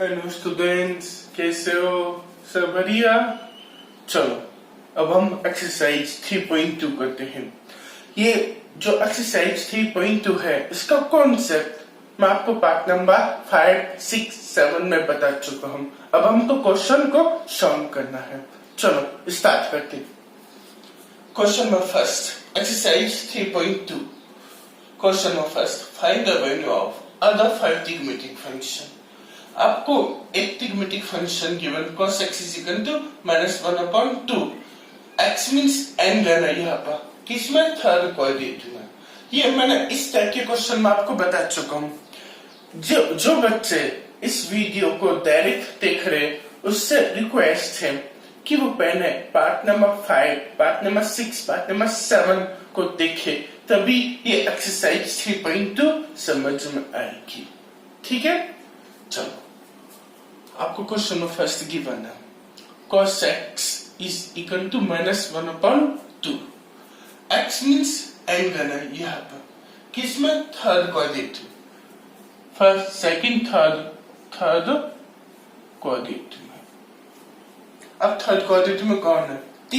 Hello students, कैसे हो? सब बढ़िया। चलो अब हम एक्सरसाइज 3.2 करते हैं। ये जो एक्सरसाइज 3.2 है, इसका कॉन्सेप्ट मैं आपको पार्ट नंबर 5, 6, 7 में बता चुका हूँ। अब हमको क्वेश्चन को सॉल्व करना है। चलो स्टार्ट करते हैं। Question number first, exercise 3.2। Question number first, find the value of other 5 trigonometric function. आपको एक trigonometric function given cos x is equal to -1/2 x means n लेना है यहाँ पर किसमें, थर्ड क्वाड्रेंट में। ये मैंने इस टाइप के क्वेश्चन में आपको बता चुका हूँ। जो बच्चे इस वीडियो को डायरेक्ट देख रहे, उससे रिक्वेस्ट है कि वो पहले part number 5, part number 6, part number 7 को देखे, तभी ये एक्सरसाइज 3.2 समझ में आएगी। ठीक है, चलो आपको क्वेश्चन में फर्स्ट गिवन है cos x is equal to -1/2। x means n गना है यहाँ पर किसमें, third quadrant. First, second, third quadrant में। अब थर्ड क्वाड्रेंट में कौन है, t,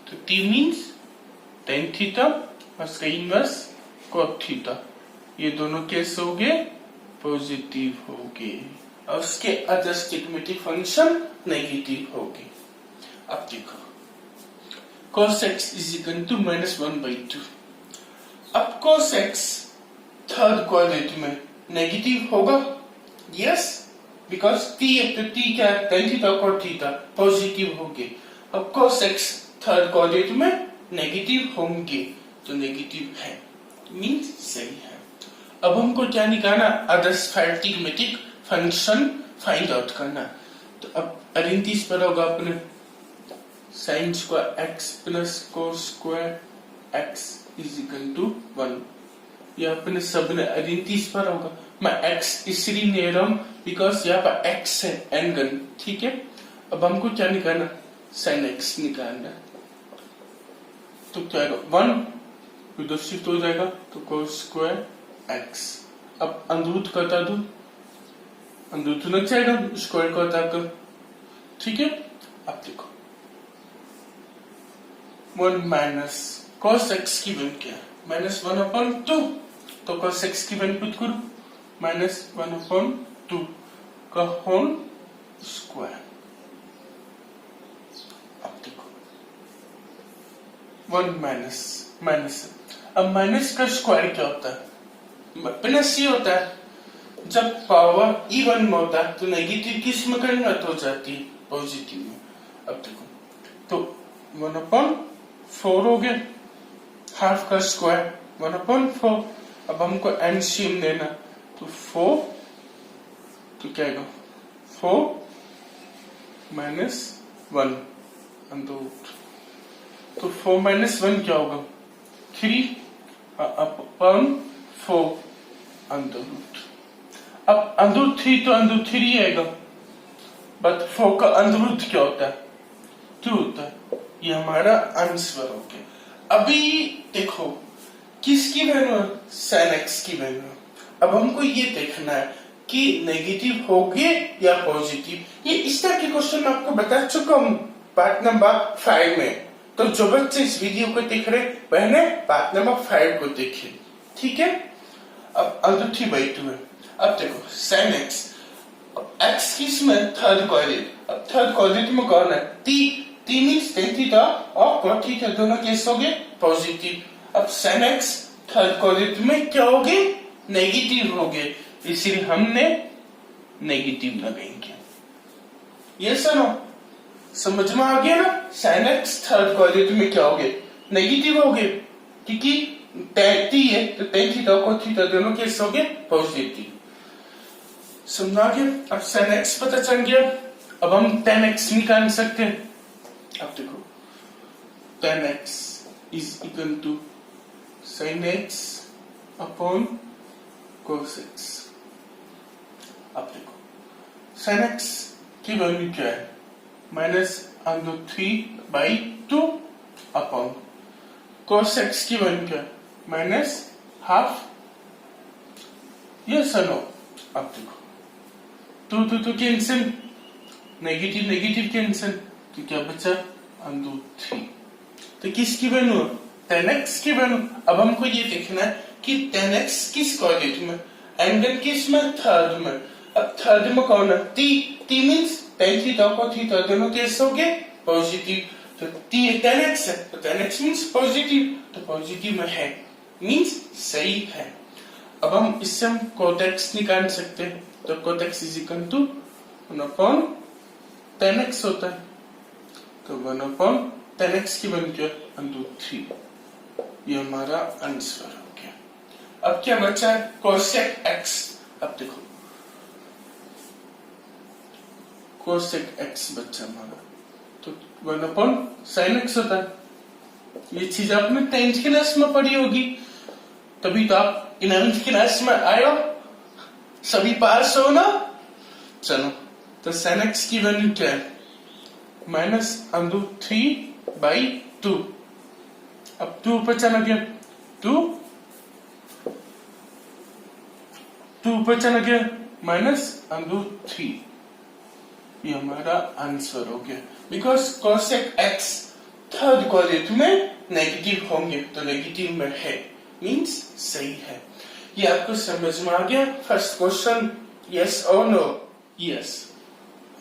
तो t मींस tan थीटा उसका इनवर्स cot थीटा। ये दोनों कैसे हो गए, पॉजिटिव हो गए, और उसके अदर ट्रिग्मेटिक फंक्शन नेगेटिव हो गए। अब देखो cos x is equal to -1/2। अब cos x थर्ड क्वाड्रेंट में नेगेटिव होगा, यस, बिकॉज t है तो t क्या है, tan theta cot theta positive होंगे। अब cos x थर्ड क्वाड्रेंट में नेगेटिव होंगे, तो नेगेटिव है, मींस सही है। अब हमको क्या निकालना, other 5 trigonometric function find out करना। तो अब अरेंटीज पर होगा अपने sin square x plus cos square x is equal to 1। ये अपने सब ने अरेंटीज पर होगा। मैं x इसलिए ले रहा हूं बिकॉज यहाँ पर x है n गन। ठीक है, अब हमको क्या निकालना, sin x निकालना। तो क्या आएगा, 1 इधर शिफ्ट हो जाएगा, तो cos स्क्वायर x। अब अंदरूट कटा दू, अंदरूट न जाएगा, स्क्वायर को हटा कर। ठीक है, अब देखो 1 माइनस cos x की वैल्यू क्या है, -1/2। तो cos x की वैल्यू पुट करो, -1/2 का होल स्क्वायर। अब देखो 1 माइनस। अब माइनस का स्क्वायर क्या होता है, प्लस ही होता है। जब पावर इवन में होता है तो नेगेटिव किस में कन्वर्ट हो जाती है, पॉजिटिव में। अब देखो तो 1/4 हो गया, हाफ का स्क्वायर 1/4। अब हमको एलसीएम लेना, तो 4, तो क्या आएगा, 4 - 1 अंदरूट। तो 4 - 1 क्या होगा, 3 अपॉन 4 अंदरूट। अब अंदरूट 3 तो अंदरूट 3 आएगा, बट 4 का अंदरूट क्या होता है, 2 होता है। ये हमारा आंसर हो गया। अभी देखो किसकी वैल्यू है, sin x की वैल्यू। अब हमको ये देखना है कि नेगेटिव होगे या पॉजिटिव। ये इस तरह के क्वेश्चन मैं आपको बता चुका हूँ पार्ट नंबर 5 में। तो जो बच्चे इस वीडियो को देख रहे, पहले पार्ट नंबर 5 को देखे। ठीक है, अब अंदर 3/2 है। अब देखो sin x, x किस में, थर्ड क्वाड्रेंट। अब थर्ड क्वाड्रेंट में कौन है, t मींस tan थीटा और cot थीटा दोनों कैसे होंगे, पॉजिटिव। अब sin x थर्ड क्वाड्रेंट में क्या होगे, नेगेटिव होगे, इसलिए हमने नेगेटिव लगाएंगे। ये सुनो, समझ में आ गया ना, sin x थर्ड क्वाड्रेंट में क्या होगे, नेगेटिव होगे, क्योंकि t है तो tan थीटा cot थीटा दोनों कैसे होंगे, पॉजिटिव। समझा गया। अब sin x पता चल गया, अब हम tan x निकाल सकते हैं। अब देखो tan x is equal to sin x upon cos x। अब देखो sin x की वैल्यू क्या है, -√3/2 अपॉन cos x की वैल्यू क्या है, -12। ये सुनो, अब देखो तो कैंसिल, नेगेटिव नेगेटिव कैंसिल, तो क्या बचा √3। तो किसकी वैल्यू 10x की वैल्यू। अब हमको ये देखना है कि 10x किस कोऑर्डिनेट में, एंगल किस में, थर्ड में। अब थर्ड में कौन है, t मींस tan थीटा को थीटा दोनों कैसे हो गए पॉजिटिव, तो t 10x है तो 10x मींस पॉजिटिव, तो पॉजिटिव में है मींस सही है। अब हम इससे हम cot x निकाल सकते हैं, तो cot x is equal to 1/10x होता है, तो 1/10x की वैल्यू क्या √3, ये हमारा आंसर हो गया। अब क्या बचा है cosec x। अब देखो cosec x बच्चा हमारा, तो 1/sin x होता है। ये चीज आपने 10th क्लास में पढ़ी होगी, तभी तो आप 11th क्लास में आए हो, सभी पास हो ना। चलो तो sin x की वैल्यू क्या है -√3/2। अब 2 ऊपर चला गया, 2 ऊपर चला गया -√3, ये हमारा आंसर हो गया। Because cosec x third quadrant में नेगेटिव होंगे, तो नेगेटिव में है मींस सही है। ये आपको समझ में आ गया फर्स्ट क्वेश्चन, यस और नो, यस।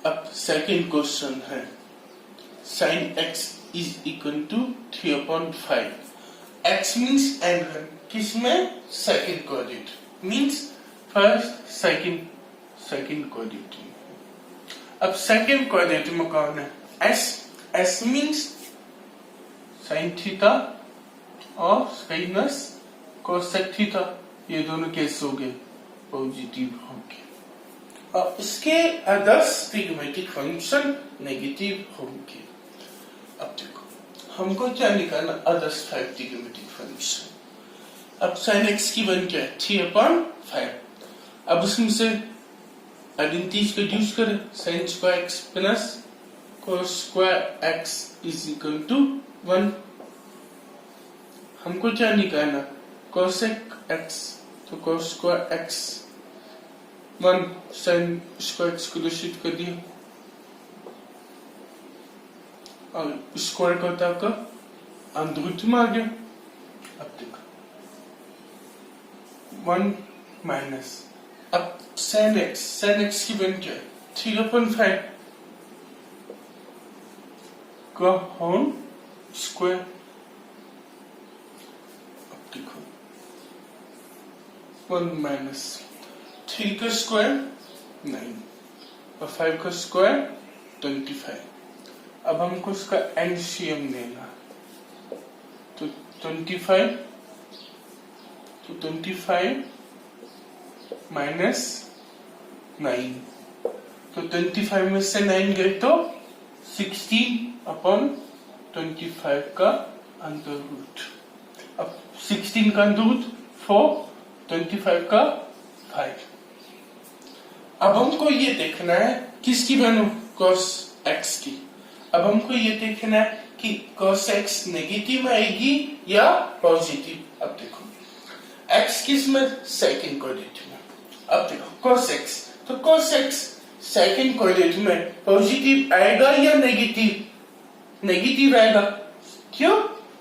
अब सेकंड क्वेश्चन है sin x is equal to 3/5। x means angle किसमें, second quadrant means first second quadrant. अब सेकंड क्वाड्रेंट में कौन है, s मींस sin थीटा और माइनस cosec थीटा, ये दोनों कैसे हो गए पॉजिटिव होंगे, और इसके अदर्स ट्रिग्नोमेट्रिक फंक्शन नेगेटिव होंगे। अब देखो हमको क्या निकालना, अदर्स 5 ट्रिग्नोमेट्रिक फंक्शन। अब sin x की वैल्यू क्या है 3/5। अब उसमें से आइडेंटिटीज को यूज करें, sin square x plus cos square x is equal to 1। हमको क्या निकालना cosec x, तो cos square x 1 sin square x को दूषित कर दिया, और स्क्वायर का होता है आपका अंतर्गुत में आ गया। अब देखो 1 माइनस, अब sin x की वैल्यू क्या है 3/5 का होल स्क्वायर। अब देखो 1 माइनस 3 का स्क्वायर 9 और 5 का स्क्वायर 25। अब हमको उसका एलसीएम लेना, तो 25 माइनस 9, तो 25 में से 9 गए तो 16/25 का अंडर रूट। अब 16 का अंडर रूट 4, 25 का 5। अब हमको ये देखना है किसकी वैल्यू cos x की। अब हमको ये देखना है कि cos x नेगेटिव में आएगी या पॉजिटिव। अब देखो x किस में, सेकंड क्वाड्रेंट में। अब देखो cos x, तो cos x सेकंड क्वाड्रेंट में पॉजिटिव आएगा या नेगेटिव, नेगेटिव आएगा। क्यों,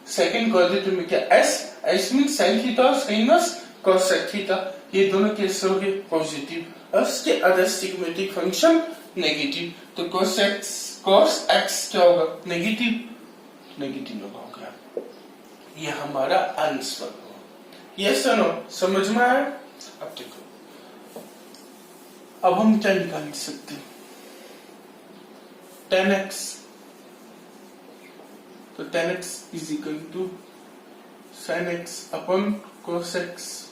सेकंड क्वाड्रेंट में क्या s mean sin theta minus cosec theta, ये दोनों कैसे हो गए पॉजिटिव, और उसके अदर ट्रिग्नोमेट्रिक फंक्शन नेगेटिव, तो cos x क्या होगा नेगेटिव होगा। ये हमारा आंसर होगा। ये सुनो समझ में आया। अब देखो अब हम क्या निकाल सकते हैं 10x, तो 10x is equal to sin x upon cos x।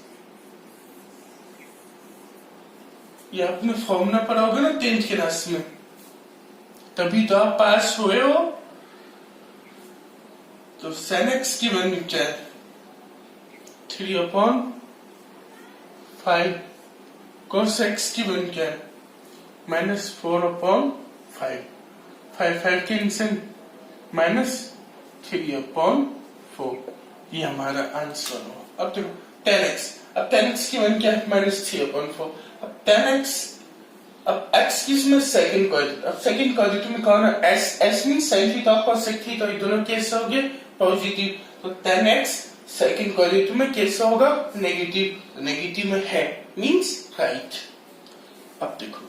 ये आपने फॉर्मूला पढ़ा होगा ना 10th क्लास में, तभी तो आप पास हुए हो। तो sin x की वैल्यू क्या है 3/5, cos x की वैल्यू क्या है -4/5, 5 कैंसिल -3/4, ये हमारा आंसर हो। अब देखो 10x, अब 10x की वैल्यू क्या है -3/4। अब 10x अब x किसमें सेकंड क्वाड्रेंट, अब सेकंड क्वाड्रेंट में कौन है s मीन sin थीटा और sec थीटा, ये दोनों कैसे होंगे पॉजिटिव, तो tan x सेकंड क्वाड्रेंट में कैसे होगा नेगेटिव, नेगेटिव में है मींस राइट। अब देखो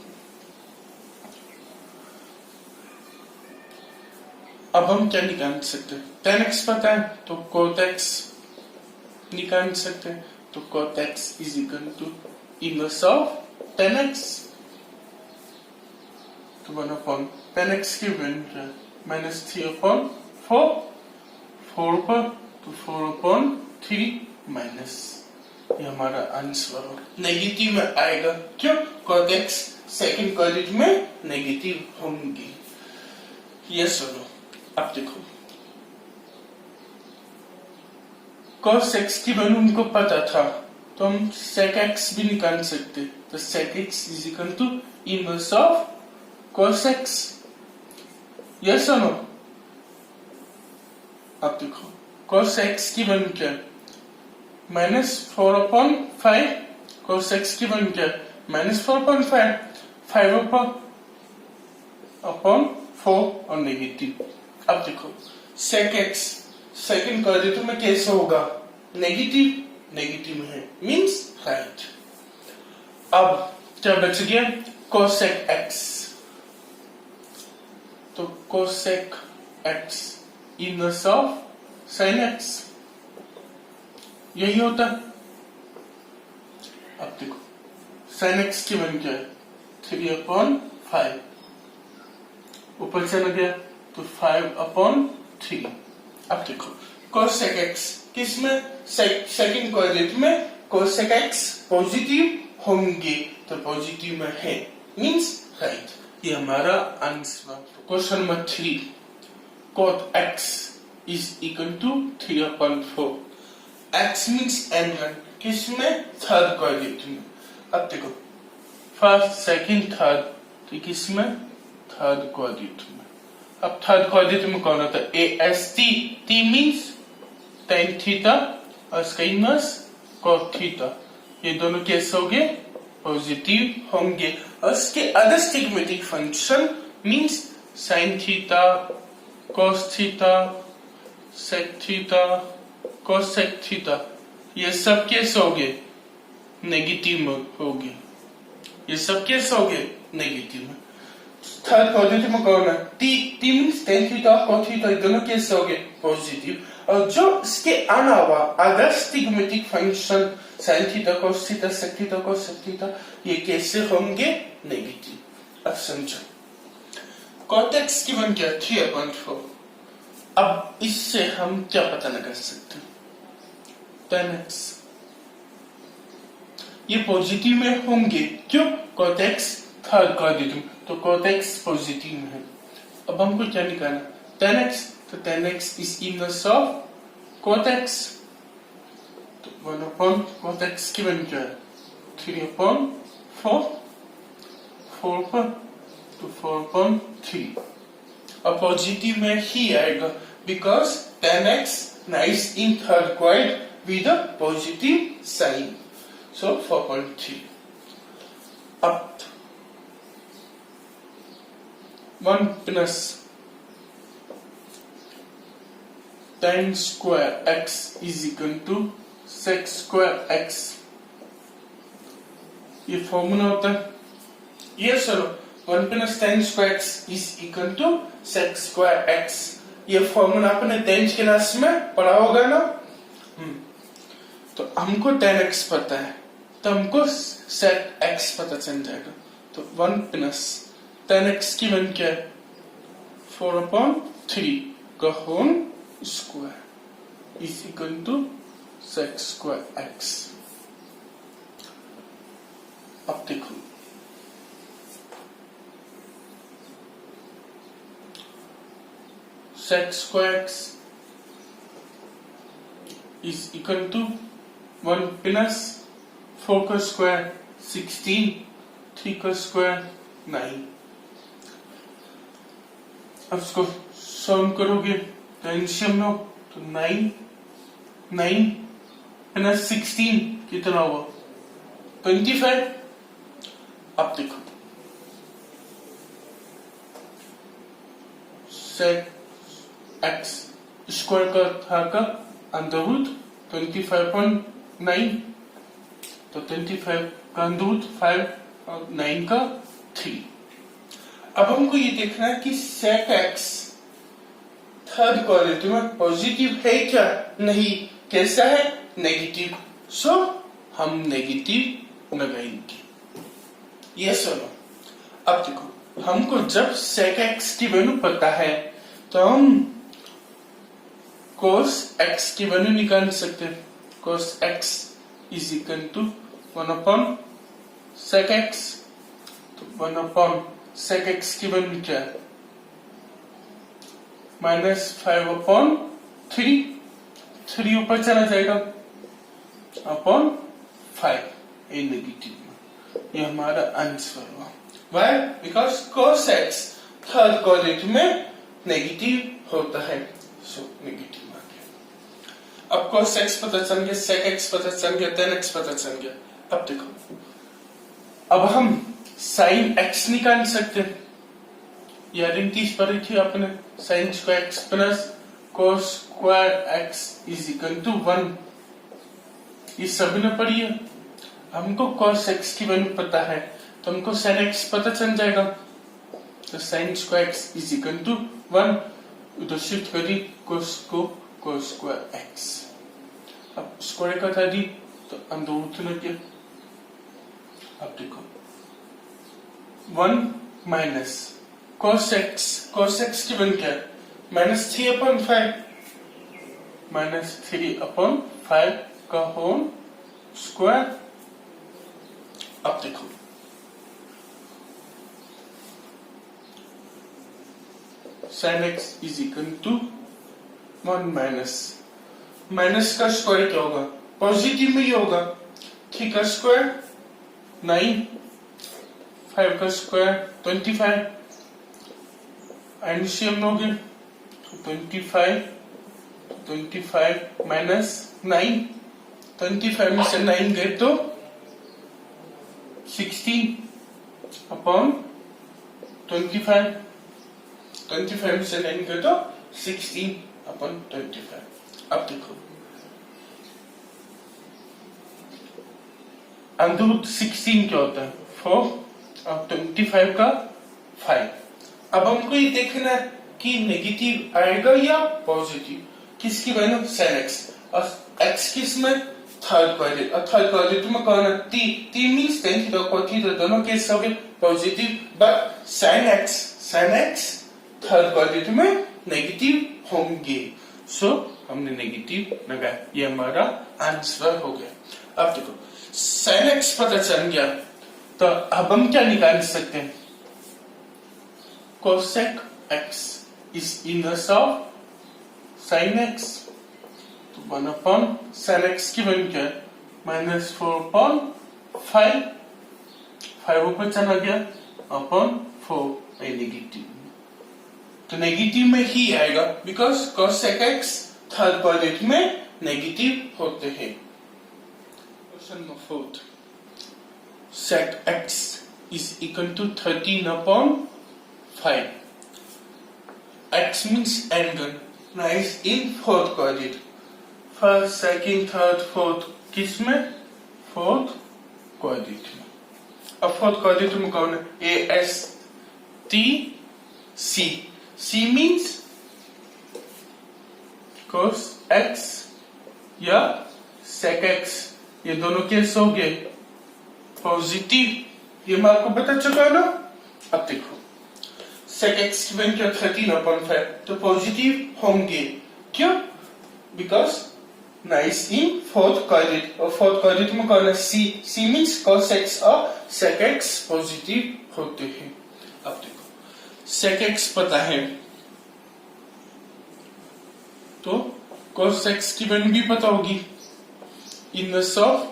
अब हम क्या निकाल सकते हैं, tan x पता है तो cot x निकाल सकते हैं, तो cot x is equal to inverse of tan x, तो 1 tan x की वैल्यू क्या है -3/4, 4 पर तो 4/3 माइनस, ये हमारा आंसर होगा, नेगेटिव में आएगा क्यों, cot x सेकंड क्वाड्रेंट में नेगेटिव होंगे। ये सुनो अब देखो cos x की वैल्यू उनको पता था तो हम sec x भी निकाल सकते, तो sec x is equal to inverse of cos x, yes और नो। अब देखो cos x की वैल्यू क्या है -4/5, cos x की वैल्यू क्या है -4/5, 5/4 और नेगेटिव। अब देखो sec x सेकंड क्वाड्रेंट में कैसे होगा नेगेटिव, नेगेटिव में है मींस राइट। अब क्या बच गया cosec x, तो cosec x inverse of sin x, यही होता है। अब देखो sin x की वैल्यू क्या है 3/5, ऊपर चला गया तो 5/3। अब देखो cosec x किसमें सेकंड क्वाड्रेंट में cosec x पॉजिटिव होंगे, तो पॉजिटिव में है मींस राइट, ये हमारा answer. Question number 3 cot x is equal to 3/4, x means n1 किसमें थर्ड क्वाड्रेंट में। अब देखो फर्स्ट सेकंड थर्ड, तो किसमें थर्ड क्वाड्रेंट में। अब थर्ड क्वाड्रेंट में कौन होता है AST, T means tan theta और इसका इनवर्स cot थीटा, ये दोनों कैसे होंगे पॉजिटिव होंगे, और इसके other stigmatic function means sin theta, cos theta, sec theta, cosec theta, ये सब कैसे होंगे नेगेटिव में होंगे, ये सब कैसे होंगे नेगेटिव में। थर्ड क्वाड्रेंट में कौन है T मींस tan थीटा और cot थीटा, ये दोनों कैसे होंगे पॉजिटिव, और जो इसके अलावा other stigmatic function sin theta, cos theta, sec theta, cosec theta, ये कैसे होंगे नेगेटिव। अब समझो cot x की वैल्यू क्या 3/4, अब इससे हम क्या पता लगा सकते हैं tan x, ये पॉजिटिव में होंगे क्यों cot x थर्ड क्वाड्रेंट में, तो cot x पॉजिटिव में है। अब हमको क्या निकालना tan x, तो tan x is inverse of cot x, तो 1/cot x की वैल्यू क्या है 3/4, 4 पर तो 4/3, अब पॉजिटिव में ही आएगा because tan x lies in third quadrant with a positive sine, so 4/3। अब 1 plus tan square x is equal to sec square x, ये फॉर्मूला होता है, ये चलो 1 plus tan square x is equal to sec square x, ये formula आपने 10th class में पढ़ा होगा ना। तो हमको tan x पता है तो हमको sec x पता चल जाएगा, तो 1 प्लस tan x की वैल्यू क्या है 4/3 का whole square is equal to sec square x। अब देखो sec square x is equal to 1 plus 4 का स्क्वायर 16, 3 का स्क्वायर 9। अब इसको सॉल्व करोगे तो एलसीएम लो तो 9 प्लस 16 कितना होगा 25। अब देखो सेक एक्स स्क्वायर का था का अंडर रूट 25.9, तो 25 का अंडर रूट 5 और 9 का 3। अब हमको ये देखना है कि सेक एक्स थर्ड क्वाड्रेंट में पॉजिटिव है क्या, नहीं, कैसा है, नेगेटिव। सो हम नेगेटिव लगाएंगे, यस और नो। अब देखो, हमको जब सेक एक्स की वैल्यू पता है तो हम cos x की वैल्यू निकाल सकते हैं। cos x is equal to 1 upon sec x, तो 1 अपॉन sec x की वैल्यू क्या है, -5 अपॉन 3 ऊपर चला जाएगा अपॉन 5, ये नेगेटिव में, ये हमारा आंसर हुआ। Why? Because cos x third quadrant में नेगेटिव होता है, सो नेगेटिव आ गया। अब cos x पता चल गया, sec x पता चल गया, tan x पता चल गया। अब देखो, अब हम sin x निकाल सकते हैं। ये आइडेंटिटीज पढ़ी थी आपने, sin square x plus cos square x is equal to 1, ये सभी ने पढ़ी है। हमको cos x की वैल्यू पता है तो हमको sin x पता चल जाएगा, तो sin square x is equal to 1, उधर शिफ्ट करी cos को cos स्क्वायर x। अब स्क्वायर का था दी तो अंदर रूट लग गया। अब देखो 1 माइनस cos x की वैल्यू क्या है, -3 अपॉन 5, -3 अपॉन 5 का होल स्क्वायर। अब देखो sin x is equal to 1 minus का स्क्वायर क्या होगा, पॉजिटिव में ही होगा, 3 का स्क्वायर 9, 5 का स्क्वायर 25, एलसीएम लोगे तो 25 माइनस 9, 25 में से 9 गए तो 16 अपॉन 25 में से 9 गए तो 16 अपॉन 25। अब देखो अंडर रूट 16 क्या होता है, 4 और 25 का 5। अब हमको ये देखना है कि नेगेटिव आएगा या पॉजिटिव, किसकी वैल्यू sin x, और x किस में, थर्ड क्वाड्रेंट, और थर्ड क्वाड्रेंट में कौन है, t means tan theta cos theta दोनों केस हो गए positive, but sin x third quadrant में नेगेटिव होंगे, सो हमने नेगेटिव लगाया, ये हमारा आंसर हो गया। अब देखो sin x पता चल गया तो अब हम क्या निकाल सकते हैं, cosec x is inverse of sin x, तो 1 अपॉन sin x की वैल्यू क्या है, -4 अपॉन 5 ऊपर चला गया अपॉन 4, नेगेटिव, तो नेगेटिव में ही आएगा because cosec x third quadrant में नेगेटिव होते हैं। Question number 4, sec x is equal to 13 upon 5. X means angle lies in fourth quadrant. First, second, third, fourth किस में, फोर्थ क्वाड्रेंट में। अब फोर्थ क्वाड्रेंट में कौन है, A S T C, C means cos x या sec x, ये दोनों केस हो गए पॉजिटिव, ये मैं आपको बता चुका ना। अब देखो sec x की वैल्यू क्या, 13 अपॉन 5, तो पॉजिटिव होंगे, क्यों, because nice in fourth quadrant, और फोर्थ क्वाड्रेंट में कौन है, C मींस cos x और sec x पॉजिटिव होते हैं। अब देखो sec x पता है तो cos x की वैल्यू भी पता होगी, इनवर्स ऑफ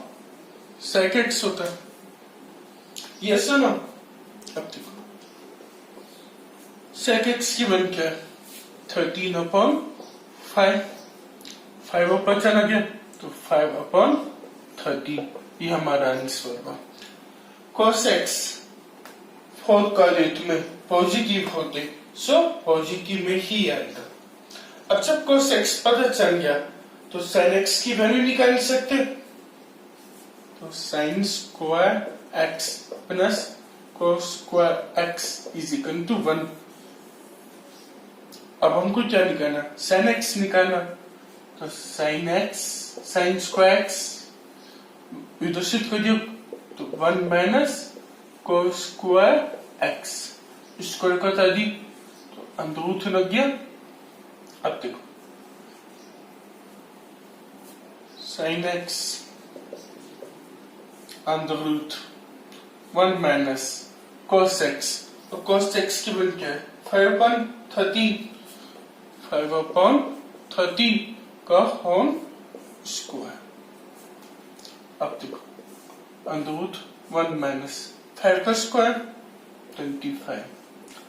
sec x होता है, यस और नो। अब देखो sec x की वैल्यू क्या है, 13 अपॉन 5 ऊपर चला गया तो 5 अपॉन 13, ये हमारा आंसर हुआ। cos x फोर्थ क्वाड्रेंट में पॉजिटिव होते सो पॉजिटिव में ही आएगा। अब जब cos x पता चल गया तो sin x की वैल्यू निकाल सकते, तो sin square x plus cos square x is equal to 1। अब हमको क्या निकालना, sin x निकालना, तो sin x sin square x विदोषित कर दियो तो 1 minus cos square x, square करता दी तो अंदर रूट लग गया। अब देखो sin x under root 1 minus cos x, और cos x की वैल्यू क्या है 5/13, 5/13 का होल स्क्वायर। अब देखो अंडर रूट 1 माइनस 5 का स्क्वायर 25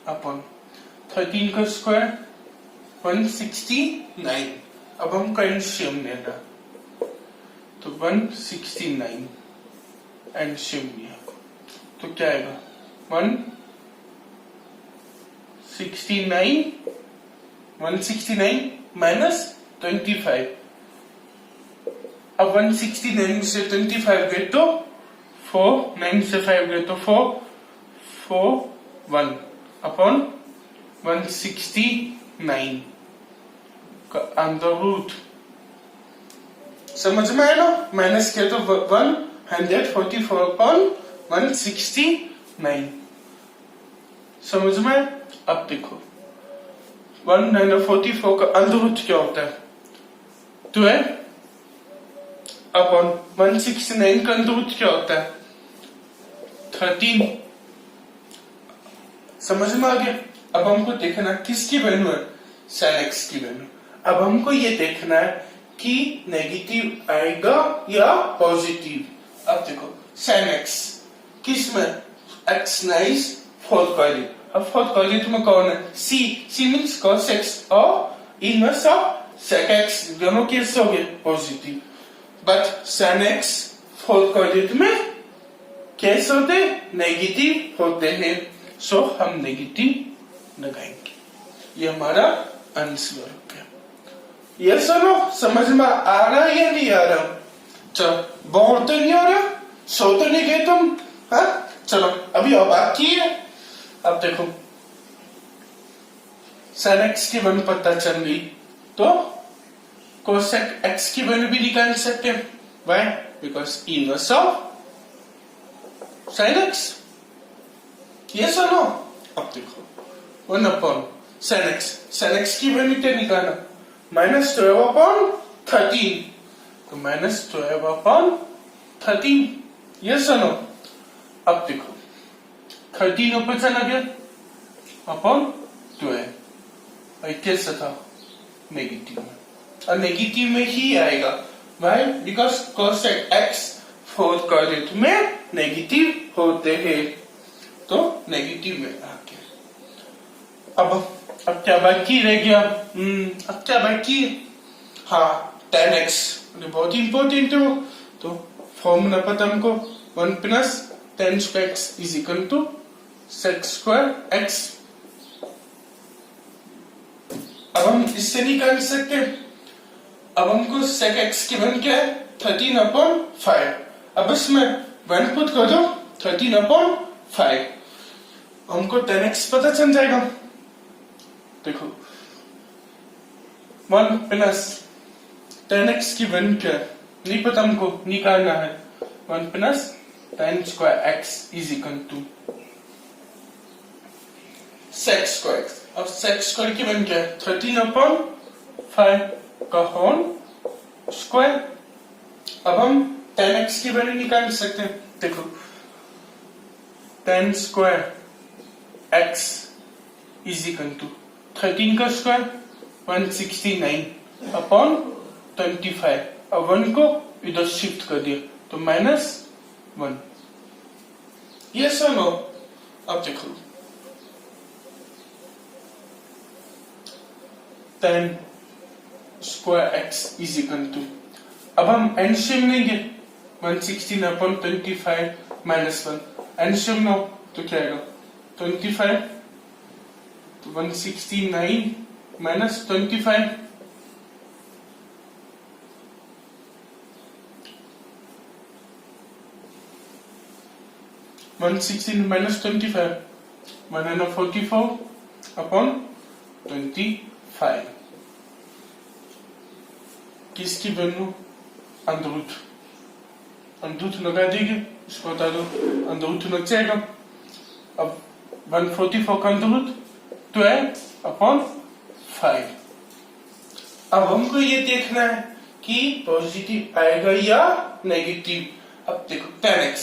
अपॉन 13 का स्क्वायर 169। अब हम एलसीएम लेना, तो 169 एलसीएम लिया तो क्या आएगा 169 माइनस 25। अब 169 से 25 गए तो 4, 9 से 5 गए तो 4, 1 अपॉन 169 का अंडर रूट। समझ में आया ना, माइनस किया तो 144/169 समझ में। अब देखो 144 का अंडर रूट क्या होता है 12 अपॉन 169 का अंडर रूट क्या होता है 13। समझ में आ गया। अब हमको देखना किसकी वैल्यू है sin x की वैल्यू। अब हमको ये देखना है कि नेगेटिव आएगा या पॉजिटिव। अब देखो sin x किस में x नाइस फोर्थ कॉलिन, अब फोर्थ कॉलिन में कौन है c मीन्स cos x और इनवर्स ऑफ sec x दोनों कैसे हो गए positive, but sin x fourth Colin में कैसे होते नेगेटिव होते हैं, सो हम नेगेटिव लगाएंगे। ये हमारा आंसर हो गया। ये सुनो समझ में आ रहा है या नहीं आ रहा, चलो बहुत तो नहीं आ रहा, सो तो नहीं गए तुम, हाँ चलो अभी और बात की है। अब देखो sin x की वैल्यू पता चल गई तो cos x की वैल्यू भी निकाल सकते हैं। Why? Because inverse of sin x। ये सुनो अब देखो 1 अपॉन sin x की वैल्यू क्या निकालना -12/13, तो -12/13। ये सुनो अब देखो 13 ऊपर चला गया अपॉन 12, और कैसा था नेगेटिव में, और नेगेटिव में ही आएगा। Why? Because cos x fourth quadrant में नेगेटिव होते हैं, तो नेगेटिव में आ गया। अब क्या बाकी रह गया, अब क्या बाकी, हाँ tan x बहुत इंपॉर्टेंट है, तो फॉर्मूला पता हमको 1 plus tan square x is equal to sec square x। अब हम इससे निकाल सकते हैं। अब हमको sec x की वैल्यू क्या है 13/5, अब इसमें 1 पुट कर दो 13/5, हमको tan x पता चल जाएगा। देखो 1 प्लस tan x की वैल्यू क्या है नहीं पता, हमको निकालना है 1 plus tan square x is equal to sec square x। अब sec स्क्वायर की वैल्यू क्या है 13/5 का होल स्क्वायर। अब हम tan x की वैल्यू निकाल सकते हैं। देखो tan square x is equal to 13 का स्क्वायर 169 अपॉन 25, अब 1 को इधर शिफ्ट कर दिया तो -1। ये सुनो अब देखो tan square x is equal to, अब हम एलसीएम लेंगे 116 अपॉन 25 -1, एलसीएम लो तो क्या आएगा 25, तो 169 माइनस 25 116 minus 25 144 upon 25 किसकी वैल्यू अंडर रूट लगा देंगे, इसको बता दो अंडर रूट लग जाएगा। अब 144 का अंडर रूट 12 अपॉन 5। अब हमको ये देखना है कि पॉजिटिव आएगा या नेगेटिव। अब देखो 10x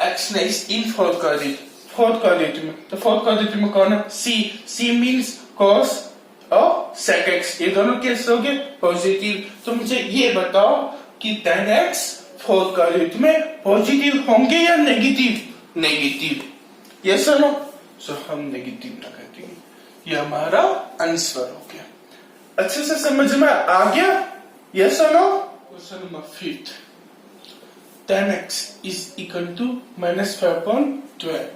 x ने इस इन फोर्थ क्वाड्रेटिक में, तो फोर्थ क्वाड्रेटिक में कौन है c मींस cos और sec x, ये दोनों कैसे हो गए पॉजिटिव। तो मुझे ये बताओ कि 10x फोर्थ क्वाड्रेटिक में पॉजिटिव होंगे या नेगेटिव। ये सुनो, सो हम नेगेटिव लगा देंगे, ये हमारा आंसर हो गया। अच्छे से समझ में आ गया। ये सुनो question number 5, 10x is equal to minus 5/12।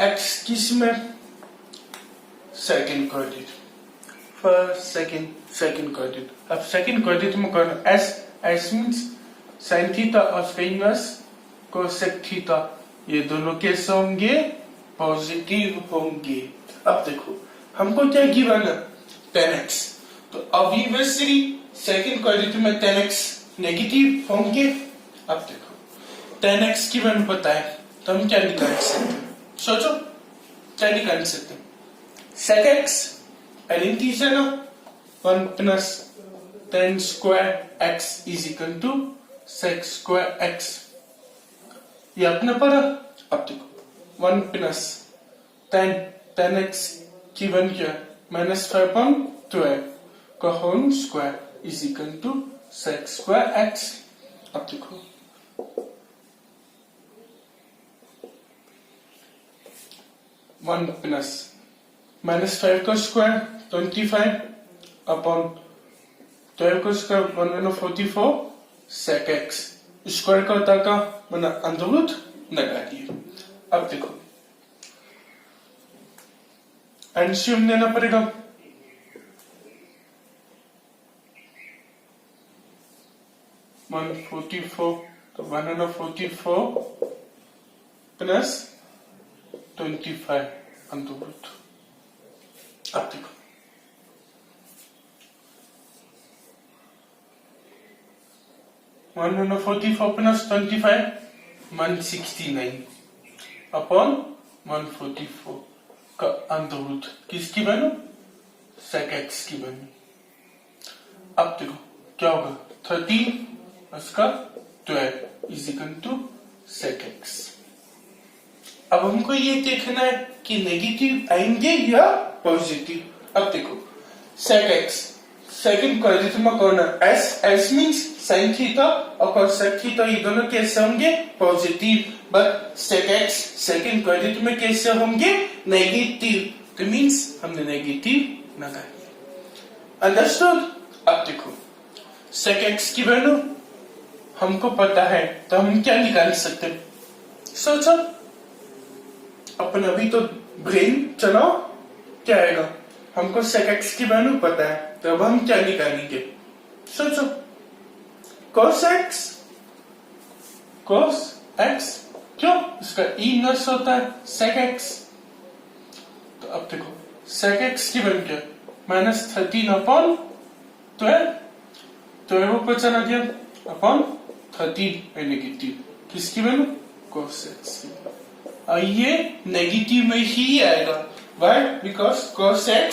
x किस में second quadratic, first second quadratic. अब सेकंड क्वाड्रेटिक में कौन है s मींस sin थीटा और उसका इनवर्स cosec थीटा, ये दोनों कैसे होंगे पॉजिटिव होंगे। अब देखो हमको क्या गिवन है 10x, तो ऑब्वियसली सेकंड क्वाड्रेटिक में 10x नेगेटिव होंगे। अब देखो 10x की वैल्यू पता है तो हम क्या निकाल सकते हैं, सोचो क्या निकाल सकते हैं। sec x आइडेंटिटी है ना, 1 plus 10 square x is equal to sec square x, ये अपने पर। अब देखो 1 प्लस 10x की वैल्यू क्या माइनस 5/12 का whole square is equal to sec square x। अब देखो 1 प्लस माइनस 5 का स्क्वायर 25 अपॉन 12 का स्क्वायर 144 sec x, स्क्वायर का होता का मैंने अंडर रूट लगा दिए। अब देखो एलसीएम लेना पड़ेगा, तो 144 प्लस 25 अंडर रूट। अब देखो 144 प्लस 25 169 अपॉन 144 का अंडर रूट, किसकी वैल्यू sec x की वैल्यू। अब देखो क्या होगा 13 उसका 12 is equal to sec x। अब हमको ये देखना है कि नेगेटिव आएंगे या पॉजिटिव। अब देखो sec x सेकंड क्वाड्रेटिक में कौन है s मींस sin थीटा और cosec थीटा, ये दोनों कैसे होंगे positive. But sec x second quadratic में कैसे होंगे नेगेटिव, तो मींस हमने नेगेटिव लगा दिया। अंडरस्टूड। अब देखो sec x की वैल्यू हमको पता है तो हम क्या निकाल सकते हैं, सोचो अपन अभी तो ब्रेन चलाओ, क्या आएगा हमको sec x की वैल्यू पता है तो अब हम क्या निकालेंगे, सोचो cos x, क्यों इसका इनवर्स होता है sec x। तो अब देखो sec x की वैल्यू क्या माइनस 13 अपॉन 12 ऊपर चला गया अपॉन 13 नेगेटिव, किसकी वैल्यू cos x की। और ये नेगेटिव में ही आएगा, why because cos x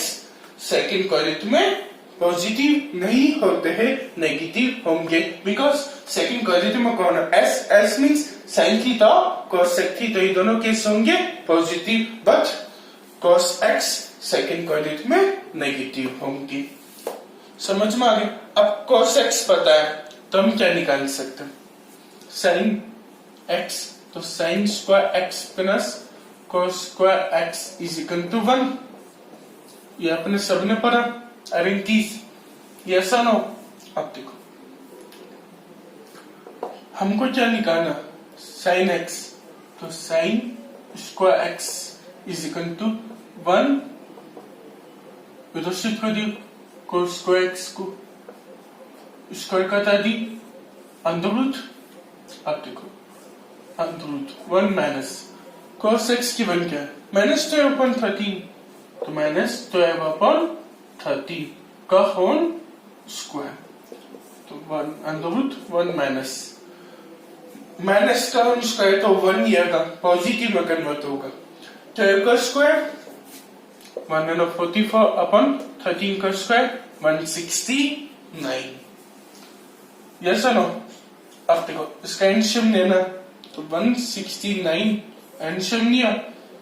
second quadratic में पॉजिटिव नहीं होते हैं, नेगेटिव होंगे। बिकॉज सेकंड क्वाड्रेटिक में कौन है s means sin theta cosec theta, ये दोनों कैसे होंगे positive. But cos x second quadratic में नेगेटिव होंगे। समझ में आ गया। अब cos x पता है तो हम क्या निकाल सकते हैं sin x, तो sin square x plus cos square x is equal to 1, ये अपने सबने पढ़ा आइडेंटिटीज, यस और नो। अब देखो हमको क्या निकालना sin x, तो sin square x is equal to 1 इधर शिफ्ट कर दिया cos स्क्वायर x को स्क्वायर करता दी अंडर रूट। अब देखो under root 1 minus cos x की बन क्या है -12/13 तो -12/13 का होल स्क्वायर तो 1 अंडर रूट 1 माइनस का होल स्क्वायर तो 1 ही आएगा पॉजिटिव में कन्वर्ट होगा 12 का स्क्वायर 144/13 का स्क्वायर 169 यस और नो। अब देखो इसका एल्सियम लेना तो 169 एल्सियम लिया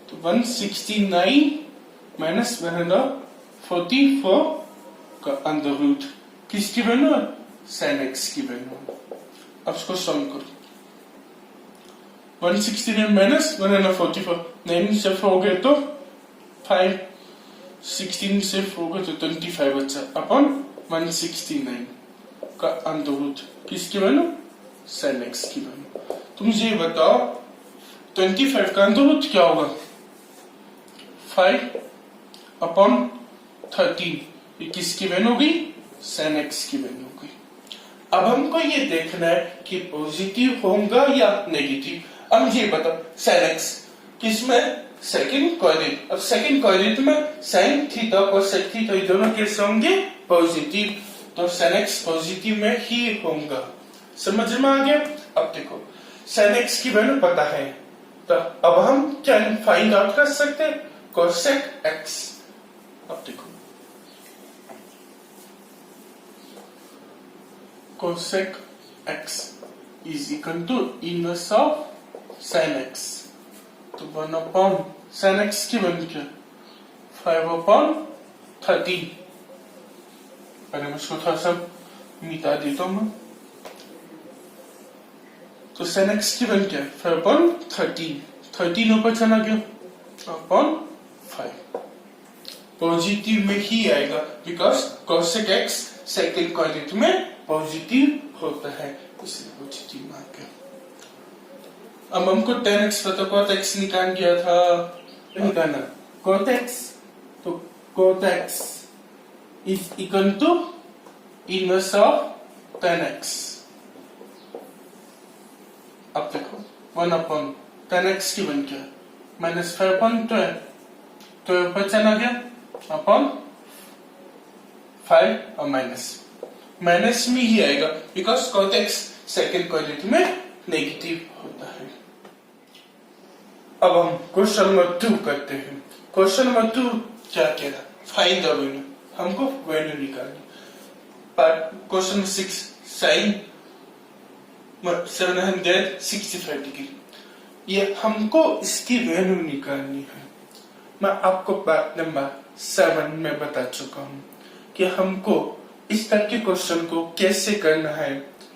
तो 169 माइनस 144 का अंडर रूट किसकी वैल्यू है sin x की वैल्यू। अब इसको सॉल्व करो 169 माइनस 144 9 से हो गए तो 5 16 से हो गए तो 25 बचा अपन 169 का अंडर रूट किसकी वैल्यू sin x की वैल्यू। तुम ये बताओ 25 का अंडर रूट क्या होगा 5/13 ये किसकी वैल्यू होगी sin x की वैल्यू होगी। अब हमको ये देखना है कि पॉजिटिव होगा या नेगेटिव। अब ये बताओ sin x किसमें सेकंड क्वाड्रेंट। अब सेकंड क्वाड्रेंट में sin थीटा cosec थीटा ये दोनों कैसे होंगे पॉजिटिव तो sin x पॉजिटिव में ही होगा। समझ में आ गया। अब देखो sin x की वैल्यू पता है तो अब हम क्या फाइंड आउट कर सकते हैं cosec x। अब देखो cosec x is equal to inverse of sin x तो 1/sin x की वैल्यू क्या 5/13 पहले मैं इसको थोड़ा सा मिटा देता हूं मैं तो sin x की वैल्यू क्या है 5/13 13 ऊपर चला गया अपॉन 5 पॉजिटिव में ही आएगा because cosec x second quadrant में पॉजिटिव होता है इसलिए पॉजिटिव में आ गया। अब हमको tan x पता cot x निकाल दिया था निकालना cot x तो cot x is equal to inverse of tan x। अब देखो 1/tan x की वैल्यू क्या है -5/12 तो ऊपर चला गया अपॉन 5 और माइनस में ही आएगा because cot x second quadrant में नेगेटिव होता है। अब हम क्वेश्चन नंबर 2 करते हैं। क्वेश्चन नंबर 2 क्या कह रहा फाइंड द वैल्यू हमको वैल्यू निकालनी। क्वेश्चन 6 sin 765 डिग्री ये हमको इसकी वैल्यू निकालनी है। मैं आपको पार्ट नंबर 7 में बता चुका हूं कि हमको इस तरह के क्वेश्चन को कैसे करना है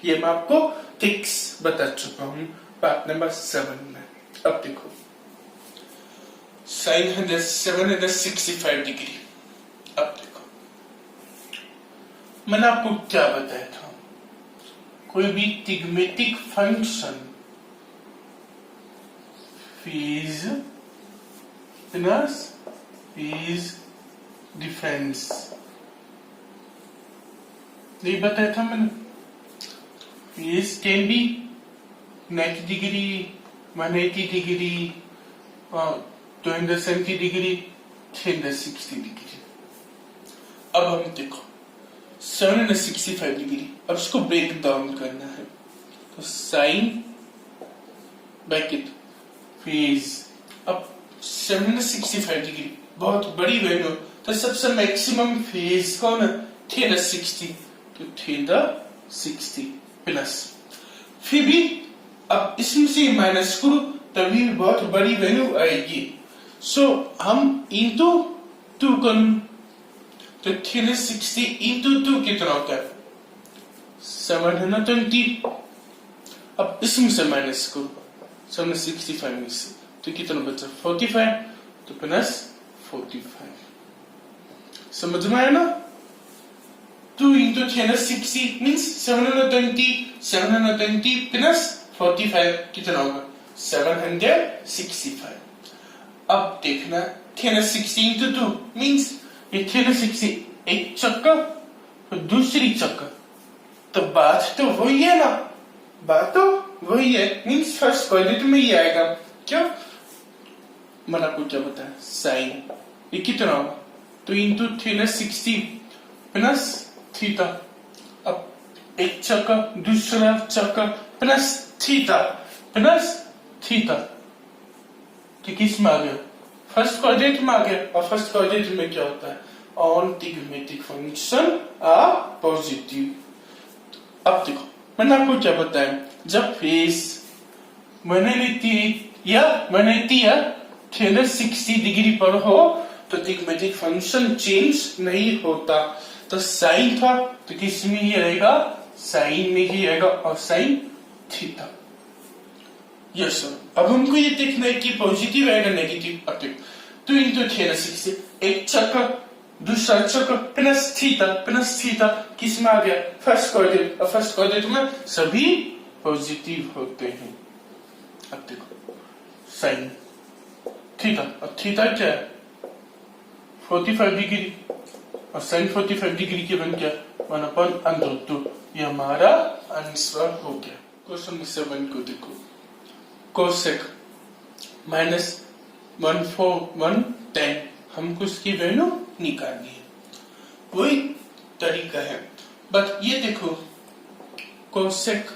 ये मैं आपको ट्रिक्स बता चुका हूं पार्ट नंबर 7 में। अब देखो sin 765 डिग्री। अब देखो मैंने आपको क्या बताया था कोई भी ट्रिग्मेटिक फंक्शन फेज डिफरेंस नहीं बताया था मैंने। Phase can be 90 degree 180 degree 270 degree 360 degree. अब हम देखो 765 डिग्री अब इसको ब्रेक डाउन करना है तो साइन ब्रैकेट फेज। अब 765 डिग्री बहुत बड़ी वैल्यू तो सबसे मैक्सिमम फेज कौन है 360 तो 360 प्लस फिर भी अब इसमें से माइनस करो तभी बहुत बड़ी वैल्यू आएगी। सो हम इंटू 2 कर तो 360 इंटू 2 कितना होता है 720। अब इसमें से माइनस करो 765 में से तो कितना बचा 45 तो प्लस 45 समझ में आया ना। 2 into 360 means 720 प्लस 45 कितना होगा 765। अब देखना 360 into 2 means ये थी ना 60 एक चक्कर और दूसरी चक्कर, तो बात तो वही है ना, बात तो वही है। मीन्स फर्स्ट क्वाड्रेंट में ही आएगा। क्यों? मैंने आपको क्या बताया, साइन ये कितना होगा, तो इंटू थी ना 60 प्लस थीटा। अब एक चक्कर दूसरा चक्कर प्लस थीटा प्लस थीटा, तो किस में आ गया, फर्स्ट क्वाड्रेंट में आ गया। और फर्स्ट क्वाड्रेंट में क्या होता है, all trigonometric function are positive. अब देखो मैंने आपको क्या बताया, जब फेस मैंने दिया 360 डिग्री पर हो तो ट्रिग्नोमेट्रिक फंक्शन चेंज नहीं होता। तो साइन था तो किस में ही रहेगा, साइन में ही रहेगा, और साइन थीटा। Yes sir. अब हमको ये देखना है कि पॉजिटिव है या नेगेटिव। अब देखो तो इंटू 360 एक चक्कर दूसरा चक्कर प्लस थीटा किस में आ गया, फर्स्ट क्वाड्रेंट। और फर्स्ट क्वाड्रेंट में सभी पॉजिटिव होते हैं। अब देखो साइन थीटा, और थीटा क्या है 45 डिग्री, और साइन 45 डिग्री के बन गया 1/√2। ये हमारा आंसर हो गया। क्वेश्चन नंबर 7 को देखो, कोसेक -14110 हमको इसकी वैल्यू निकालनी है। वही तरीका है, बट ये देखो कोसेक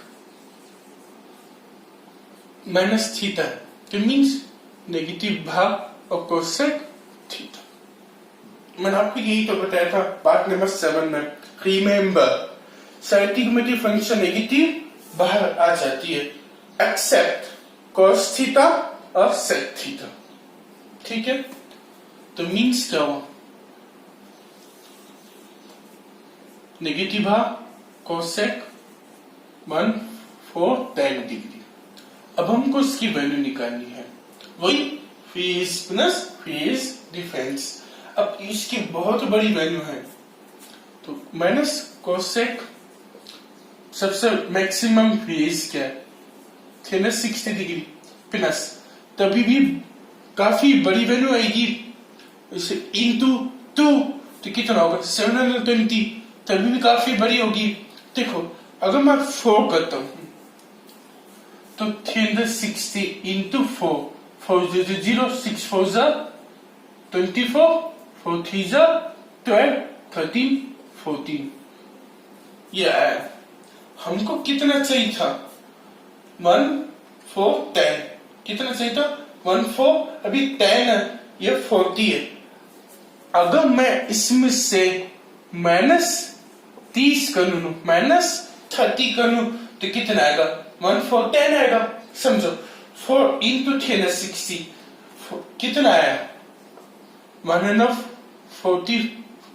माइनस थीटा तो मीन्स नेगेटिव भाग और कोसेक थीटा। मैंने आपको यही तो बताया था पार्ट नंबर 7 में। रिमेम्बर ट्रिग्नोमेट्रिक फंक्शन नेगेटिव बाहर आ जाती है एक्सेप्ट cos थीटा और sec थीटा। ठीक है, तो मीन्स क्या हुआ, नेगेटिव भाग कोसेक 1/410 डिग्री। अब हमको इसकी वैल्यू निकालनी है, वही फेज प्लस फेज डिफरेंस। अब इसकी बहुत बड़ी वैल्यू है, तो माइनस कोसेक सबसे मैक्सिमम फेज क्या है 360 डिग्री प्लस, तभी भी काफी बड़ी वैल्यू आएगी, इंटू 2 तो कितना होगा 720, तभी भी काफी बड़ी होगी। देखो अगर मैं 4 करता हूं तो 360 इंटू 4, 4 0 6 4 24, 4 3 12 13 14। ये आया। हमको कितना चाहिए था 1 4 10, कितना चाहिए था 1 4, अभी 10 है, ये 40 है। अगर मैं इसमें से -30 कर लू, -30 कर लू तो कितना आएगा 1 4 10 आएगा। समझो 4 इंटू 360 कितना आया 140,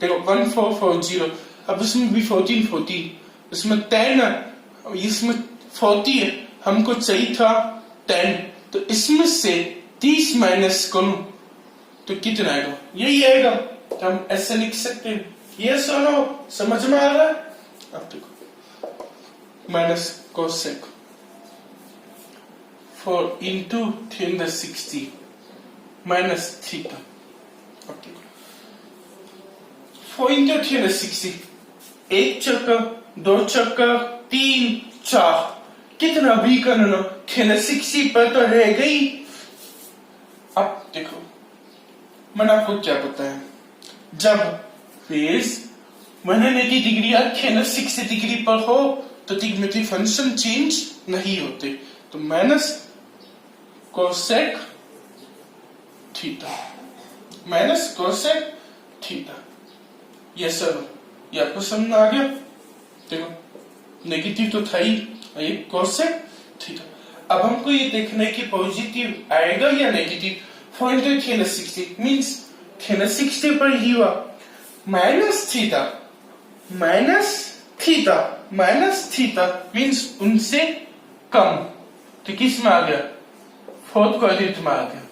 देखो 1440। अब इसमें भी 14 14, इसमें 10 है, इसमें 40 है, हमको चाहिए था 10, तो इसमें से 30 माइनस करूं तो कितना आएगा, यही आएगा। तो हम ऐसे लिख सकते हैं। ये सुनो, समझ में आ रहा है? अब देखो minus cosec 4 into 360 minus theta. अब देखो 4 इंटू 360, एक चक्कर 2 चक्कर 3 4, कितना भी करना 360 पर तो रह गई। अब देखो मैंने आपको क्या बताया, जब फेज 180 डिग्री या 360 डिग्री पर हो तो ट्रिग्नोमेट्रिक फंक्शन चेंज नहीं होते। तो minus cosec theta, minus cosec theta. ये सर ये आपको समझ में आ गया। देखो नेगेटिव तो था ही, ये कोसेक थीटा। अब हमको ये देखना है कि पॉजिटिव आएगा या नेगेटिव। 4 मीन्स 360 पर ही हुआ, माइनस थीटा मीन्स उनसे कम, तो किस में आ गया, फोर्थ क्वाड्रेंट में आ गया।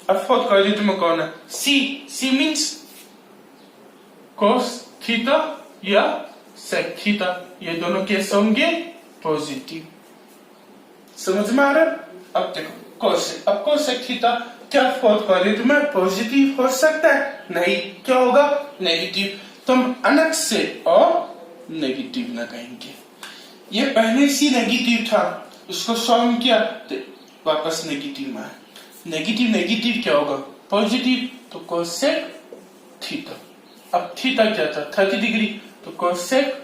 अब फोर्थ क्वाड्रेंट में कौन है, सी मीन्स कोस थीटा या सेक थीटा, ये दोनों केस होंगे पॉजिटिव। समझ में आ रहा है? अब देखो कोसेक। अब कोसेक थीटा क्या फोर्थ क्वाड्रेंट में पॉजिटिव हो सकता है? नहीं, क्या होगा? नेगेटिव। तो हम अलग से और नेगेटिव लगाएंगे। ये पहले से नेगेटिव था, उसको सॉल्व किया तो वापस नेगेटिव में आया। नेगेटिव नेगेटिव क्या होगा? पॉजिटिव। तो कोसेक थीटा। अब थीटा क्या था? 30 डिग्री। तो कोसेक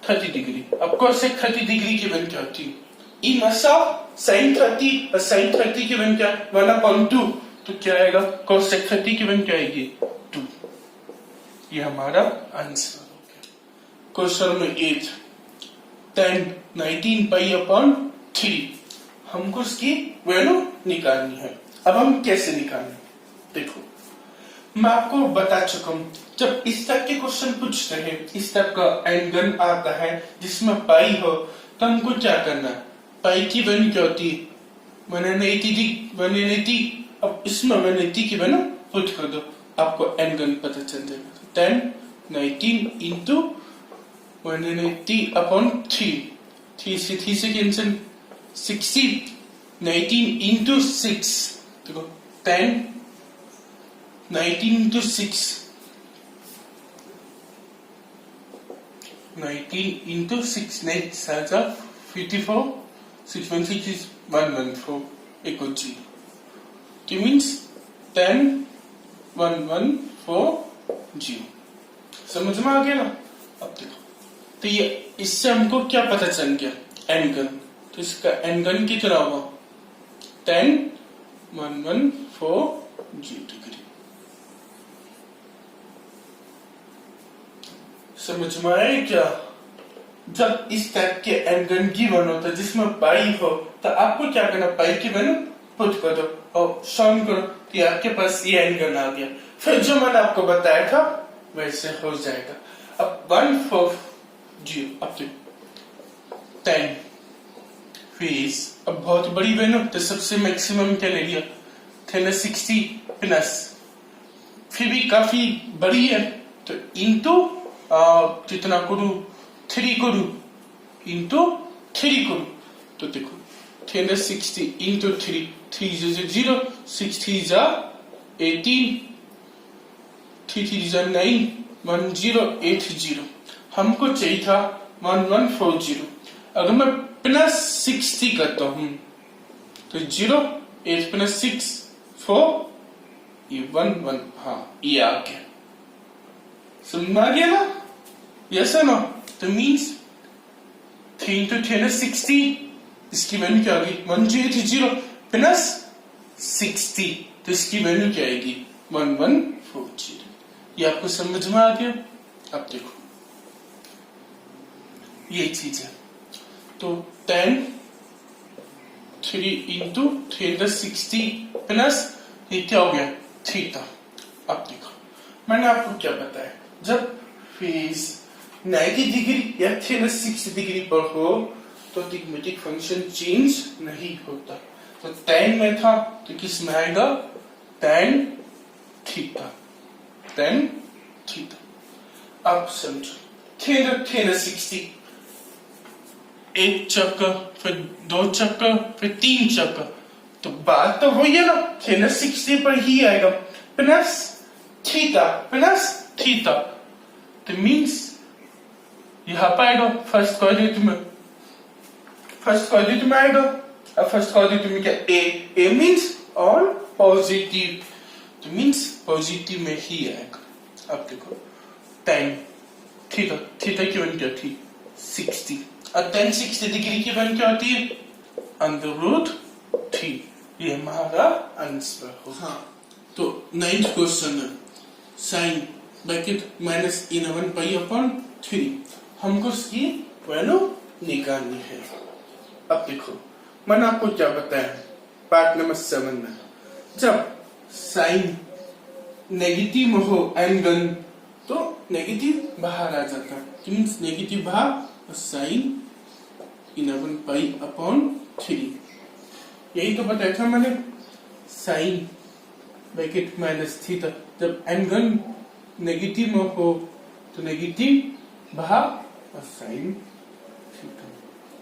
30 डिग्री। अब कोसेक 30 डिग्री की वैल्यू क्या होती? इन साइन 30 और साइन 30 की वैल्यू क्या? 1/2। तो क्या आएगा? कोसेक 30 की वैल्यू क्या आएगी? 2। ये हमारा आंसर हो गया। क्वेश्चन नंबर 8, tan 19 π/3 हमको इसकी वैल्यू निकालनी है। अब हम कैसे निकालें? देखो, मैं आपको बता चुका हूं, जब इस टाइप के क्वेश्चन पूछते हैं, इस टाइप का एंगल आता है जिसमें पाई हो, तो हमको क्या करना है? पाई की वैल्यू क्या होती है? 180। अब इसमें 180 की वैल्यू पुट कर दो, आपको एंगल पता चल जाएगा। 10 19 इंटू 180/3, 3 से कैंसिल, 60, 19 इंटू 6, देखो 10 19 into 6, 19 into 6, 54, 6 1 6 is 114 equal to 0. It means 10 1140। समझ में आ गया ना? अब देखो, तो ये इससे हमको क्या पता चल गया? एंगल। तो इसका एंगल कितना होगा? 10 1140 डिग्री। समझ में आया क्या? जब इस टाइप के एंगल गिवन होता है जिसमें पाई हो, तो आपको क्या करना? पाई की वैल्यू पुट कर दो और सॉल्व करो, तो आपके पास ये एंगल आ गया। फिर जो मैंने आपको बताया था वैसे हो जाएगा। अब 140, अब 10 फेस। अब बहुत बड़ी वैल्यू, तो सबसे मैक्सिमम क्या ले लिया? 360 प्लस, फिर भी काफी बड़ी है, तो इंटू कितना करूं? 3 करूं, इंटू 3 करूं। तो देखो 360 इंटू 3, 3 0, 6 3 18, 3 3 9, 1080। हमको चाहिए था 1140। अगर मैं प्लस 60 करता हूं तो 0, 8 प्लस 6 4, ये 1 1, हाँ ये आ गया। समझ में आ गया ना? यस और नो? तो मीन्स 3 इंटू 360, इसकी वैल्यू क्या आ गई? 1080 प्लस 60, तो इसकी वैल्यू क्या आएगी? 1140। ये आपको समझ में आ गया? अब देखो ये चीज है, तो 10 3 इंटू 360 प्लस ये क्या हो गया? थीटा। अब देखो मैंने आपको क्या बताया, जब फेज 90 डिग्री या 360 डिग्री पर हो तो ट्रिग्मेटिक फंक्शन चेंज नहीं होता। तो tan में था तो किस में आएगा? tan theta, tan theta. अब समझो 360, एक चक्कर, फिर 2 चक्कर, फिर 3 चक्कर, तो बात तो वही है ना, 360 पर ही आएगा, प्लस थीटा। तो मीन्स यहां पर आएगा फर्स्ट क्वाड्रेंट में आएगा। अब फर्स्ट क्वाड्रेंट में क्या? ए मीन्स ऑल पॉजिटिव, तो मीन्स पॉजिटिव में ही आएगा। अब देखो tan थीटा की वैल्यू क्या थी? 60। अब tan 60 डिग्री की वैल्यू क्या होती है? √3। ये हमारा आंसर होगा। हाँ, तो 9th क्वेश्चन है, साइन ब्रैकेट -11 π/3 हमको इसकी वैल्यू निकालनी है। अब देखो मैंने आपको क्या बताया पार्ट नंबर 7 में, जब साइन नेगेटिव में हो एंगल तो नेगेटिव बाहर आ जाता है, मीन्स नेगेटिव बाहर और साइन 11 π/3। यही तो बताया था मैंने, साइन ब्रैकेट माइनस थीटा, जब एंगल नेगेटिव में हो तो नेगेटिव बाहर और साइन थीटा,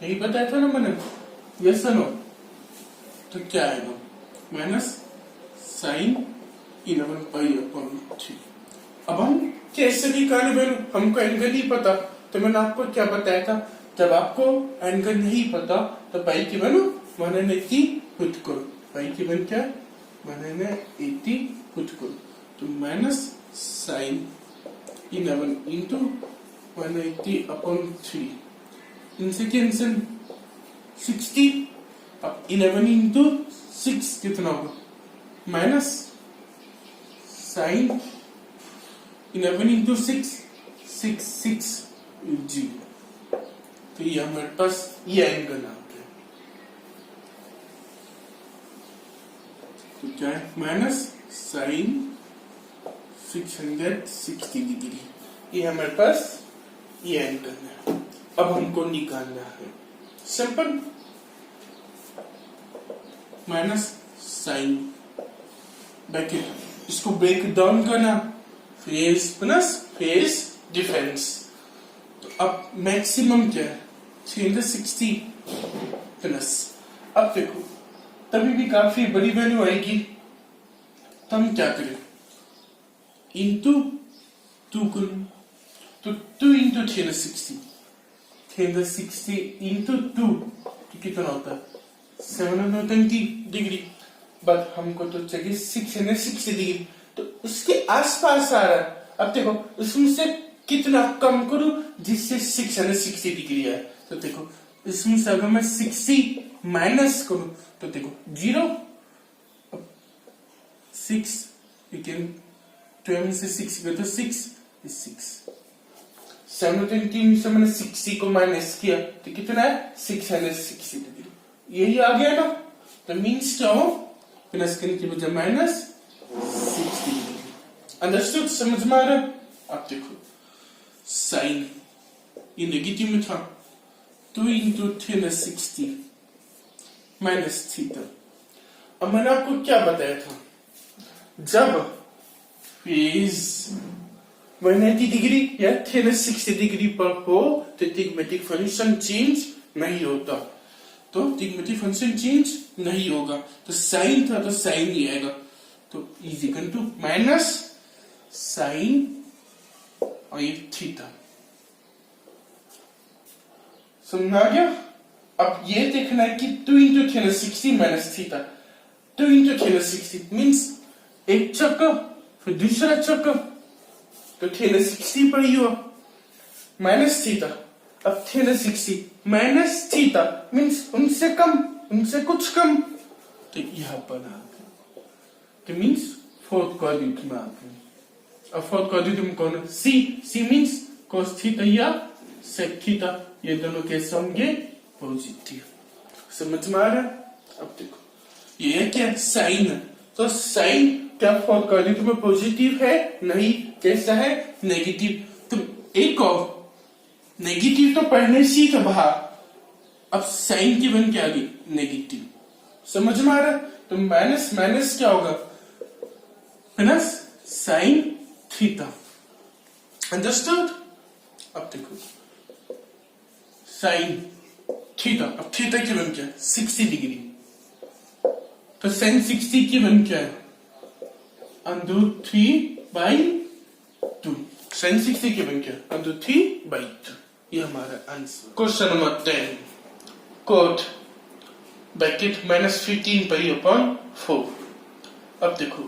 यही बताया था ना मैंने। Yes no? तो क्या आएगा माइनस साइन 11 पाई अपॉन 3। अब हम कैसे निकाले वैल्यू, हमको एंगल नहीं पता, तो मैंने आपको क्या बताया था, जब आपको एंगल नहीं पता तो पाई की वैल्यू 180 पुट करो। पाई की वैल्यू क्या 180 पुट करो, तो माइनस साइन 11 इंटू 180 अपॉन 3, इनसे कैंसिल 60। अब 11 इंटू 6 कितना होगा माइनस साइन 11 इंटू 6 0। तो ये हमारे पास ये एंगल आ गया। तो क्या है माइनस साइन 660 डिग्री, ये हमारे पास ये एंगल है। अब हमको निकालना है सिंपल, माइनस साइन ब्रैकेट, इसको ब्रेक डाउन करना, फेज प्लस फेज डिफरेंस। तो अब मैक्सिमम क्या है 360 प्लस, अब देखो तभी भी काफी बड़ी वैल्यू आएगी, तो हम क्या करें इंटू 2 करें, तो 2 इंटू 360 इंटू 2 कितना होता है 720 डिग्री, बट हमको तो चाहिए 660 डिग्री, तो उसके आसपास आ रहा है। अब देखो उसमें से कितना कम करूं जिससे 660 डिग्री आए, तो देखो इसमें से अगर मैं 60 माइनस करूं तो देखो 0, 6 12 से 6 गया तो 6 720 से मैंने 60 को माइनस किया तो कितना है 660 डिग्री, यही आ गया ना। तो मीन्स क्या हो प्लस करने की बजाय माइनस 60 डिग्री। अंडरस्टूड, समझ में आ रहा है। अब देखो साइन ये नेगेटिव में था, 2 इंटू 360 माइनस थीटा। अब मैंने आपको क्या बताया था, जब फेज 180 डिग्री या 360 डिग्री पर हो तो ट्रिग्मेटिक फंक्शन चेंज नहीं होता, तो ट्रिग्मेटिक फंक्शन चेंज नहीं होगा। तो साइन था तो साइन ही आएगा, तो is equal to minus sine और ये थीटा। समझ आ गया। अब ये देखना है कि 2 into 360 minus theta, 2 into 360 means एक चक्कर फिर दूसरा चक्कर, तो 360 पर ही हुआ माइनस थीटा। अब 360 माइनस थीटा मीन्स उनसे कम, उनसे कुछ कम, तो यहां पर आ गया, तो मीन्स फोर्थ क्वाड्रेंट में आ गया। अब फोर्थ क्वाड्रेंट में कौन है सी मीन्स cos थीटा या sec थीटा, ये दोनों कैसे होंगे पॉजिटिव। समझ में आ रहा है। अब देखो ये क्या साइन है, तो साइन क्या फोर्थ क्वाड्रेंट में पॉजिटिव है नहीं, कैसा है नेगेटिव। तो एक और नेगेटिव तो पढ़ने से तो बाहर, अब साइन की बन क्या आ गई नेगेटिव। समझ में आ रहा है। तो माइनस माइनस क्या होगा प्लस साइन थीटा। अंडरस्टूड। अब देखो साइन थीटा, अब थीटा की बन क्या है 60 डिग्री, तो साइन 60 की बन क्या है √3/2, साइन 60 की बन क्या है √3/2। ये हमारा answer. Question number 10, cot bracket -15π/4। अब देखो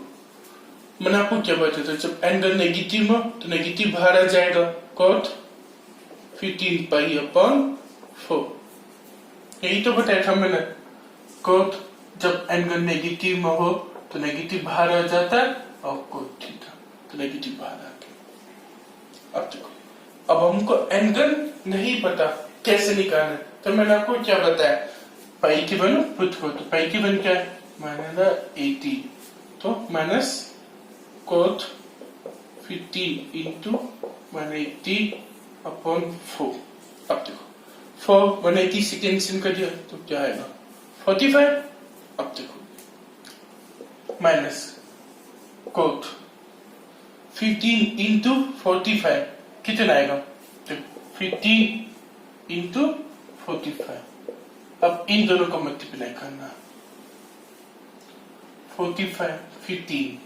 मैंने आपको क्या बताया था, जब एंगल नेगेटिव हो तो नेगेटिव बाहर आ जाएगा, कोट 15π/4, यही तो बताया था मैंने। कोट जब एंगल नेगेटिव में हो तो नेगेटिव बाहर आ जाता है, और कोट थीटा तो नेगेटिव बाहर आ गया। अब देखो अब हमको एंगल नहीं पता कैसे निकालना है, तो मैंने आपको क्या बताया, पाई की वैल्यू पुट करो, तो पाई की वैल्यू क्या है -80, तो माइनस कोट 15 इंटू 180/4। अब देखो 4 180 से कैंसिल कर दिया तो क्या आएगा 45। अब देखो माइनस कोट 15 इंटू 45 कितना आएगा, तो 15 इंटू 45। अब इन दोनों को मल्टीप्लाई करना, 45, 15,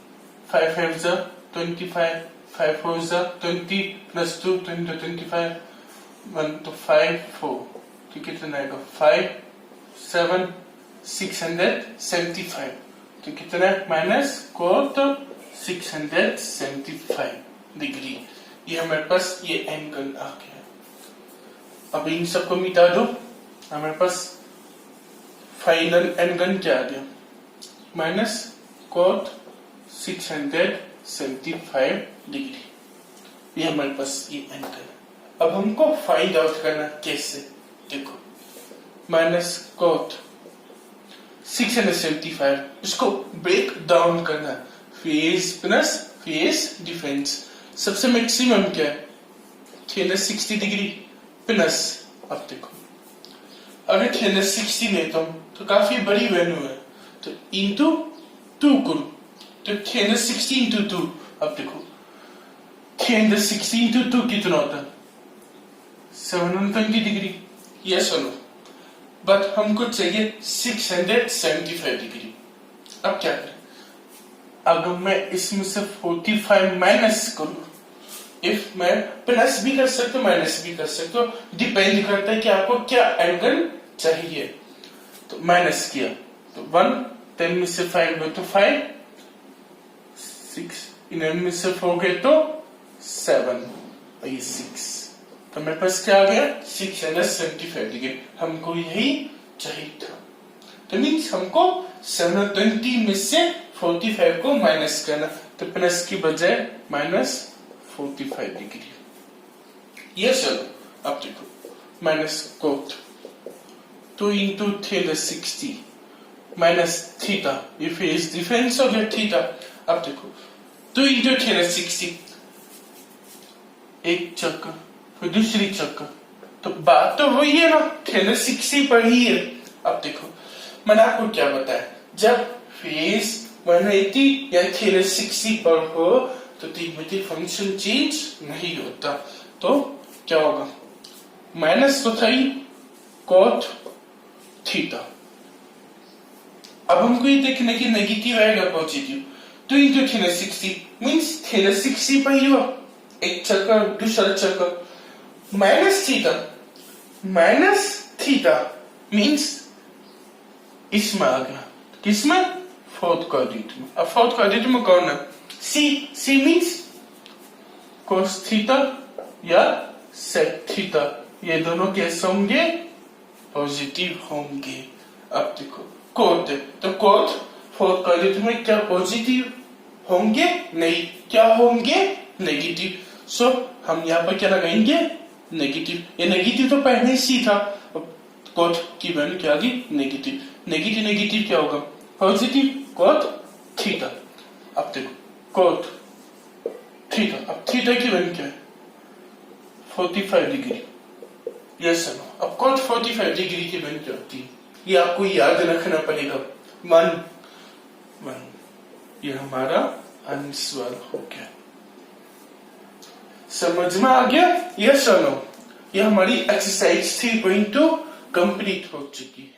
5 5 25, 5 4 20 plus 2 20 25, 1 to 5 4, तो कितना आएगा 5 7 675, तो कितना माइनस कोट 675 डिग्री। ये हमारे पास ये एंगल आ गया। अब इन सबको मिटा दो, हमारे पास फाइनल एंगल क्या आ गया माइनस कोट 675 डिग्री। ये हमारे पास ये एंगल। अब हमको फाइंड आउट करना कैसे, देखो माइनस कोट 675, इसको ब्रेक डाउन करना, फेज प्लस फेज डिफरेंस। सबसे मैक्सिमम क्या है 360 डिग्री प्लस, अब देखो अगर 360 लेता हूं तो काफी बड़ी वैल्यू है, तो इंटू 2 करूं तो 360 इंटू 2, अब देखो 360 इंटू 2 कितना होता है 720 डिग्री, यस और नो। बट हमको चाहिए 675 डिग्री। अब क्या करें, अगर मैं इसमें से 45 माइनस करूं, इफ मैं प्लस भी कर सकता हूं माइनस भी कर सकता हूं, डिपेंड करता है कि आपको क्या एंगल चाहिए। तो माइनस किया तो 1, 10 में से 5 गए तो 5, 6 11 में से 4 गए तो 7 और ये 6, तो मेरे पास क्या आ गया 675 डिग्री। हमको यही चाहिए था, तो मीन्स हमको 720 में से 45 को माइनस करना, तो प्लस की बजाय माइनस 45 डिग्री। ये चलो अब देखो minus cot 2 into 360 minus theta, ये फेज डिफरेंस हो गया थीटा। अब देखो 2 इंटू 360, एक चक्कर फिर दूसरी चक्कर, तो बात तो वही है ना 360 पर ही है। अब देखो मैंने आपको क्या बताया, जब फेज 180 या 360 पर हो तो त्रिज्यमीति फंक्शन चेंज नहीं होता, तो क्या होगा माइनस तो था ही कोट थीटा। अब हमको ये देखने की नेगेटिव आएगा पॉजिटिव, 2 इंटू 360 मीन्स 360 पर ही हो, एक चक्कर दूसरा चक्कर माइनस थीटा मीन्स इसमें आ गया, किसमें फोर्थ क्वाड्रेंट में। अब फोर्थ क्वाड्रेंट में कौन है सी मीन्स कोस थीटा या सेक थीटा, ये दोनों कैसे होंगे पॉजिटिव होंगे। अब देखो कोट है तो कोट फोर्थ क्वाड्रेंट में क्या पॉजिटिव होंगे नहीं, क्या होंगे नेगेटिव। सो हम यहाँ पर क्या लगाएंगे नेगेटिव, ये नेगेटिव तो पहले ही था, कोट की वैल्यू क्या आ गई नेगेटिव, नेगेटिव नेगेटिव क्या होगा पॉजिटिव कोट थीटा। अब देखो कोट थीटा, अब थीटा की वैल्यू क्या है 45 डिग्री, यस सर। अब कोट 45 डिग्री की वैल्यू क्या होती है, ये आपको याद रखना पड़ेगा 1, ये हमारा आंसर हो गया। समझ में आ गया, यस और नो। ये हमारी एक्सरसाइज 3.2 कंप्लीट हो चुकी है।